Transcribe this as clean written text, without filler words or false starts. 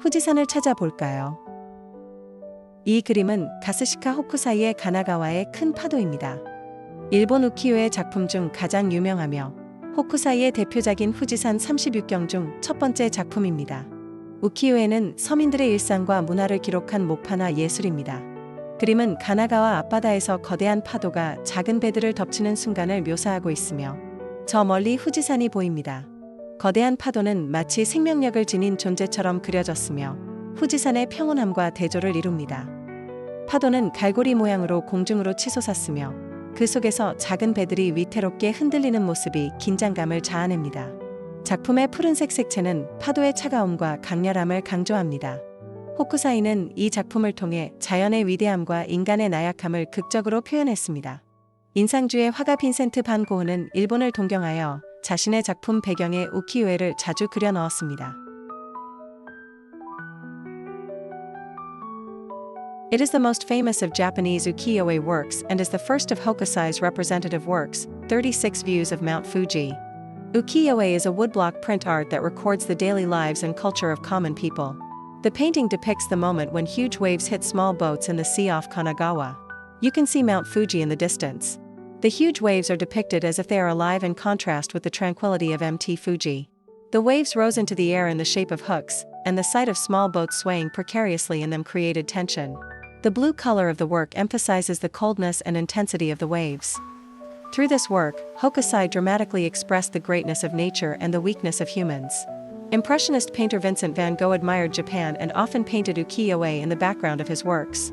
후지산을 찾아볼까요? 이 그림은 가쓰시카 호쿠사이의 가나가와의 큰 파도입니다. 일본 우키요의 작품 중 가장 유명하며 호쿠사이의 대표작인 후지산 36경 중 첫 번째 작품입니다. 우키요에는 서민들의 일상과 문화를 기록한 목파나 예술입니다. 그림은 가나가와 앞바다에서 거대한 파도가 작은 배들을 덮치는 순간을 묘사하고 있으며 저 멀리 후지산이 보입니다. 거대한 파도는 마치 생명력을 지닌 존재처럼 그려졌으며 후지산의 평온함과 대조를 이룹니다. 파도는 갈고리 모양으로 공중으로 치솟았으며 그 속에서 작은 배들이 위태롭게 흔들리는 모습이 긴장감을 자아냅니다. 작품의 푸른색 색채는 파도의 차가움과 강렬함을 강조합니다. 호쿠사이는 이 작품을 통해 자연의 위대함과 인간의 나약함을 극적으로 표현했습니다. 인상주의 화가 빈센트 반 고흐는 일본을 동경하여 자신의 작품 배경에 우키요에를 자주 그려 넣었습니다. It is the most famous of Japanese ukiyo-e works and is the first of Hokusai's representative works, 36 Views of Mount Fuji. Ukiyo-e is a woodblock print art that records the daily lives and culture of common people. The painting depicts the moment when huge waves hit small boats in the sea off Kanagawa. You can see Mount Fuji in the distance. The huge waves are depicted as if they are alive in contrast with the tranquility of Mt. Fuji. The waves rose into the air in the shape of hooks, and the sight of small boats swaying precariously in them created tension. The blue color of the work emphasizes the coldness and intensity of the waves. Through this work, Hokusai dramatically expressed the greatness of nature and the weakness of humans. Impressionist painter Vincent van Gogh admired Japan and often painted ukiyo-e in the background of his works.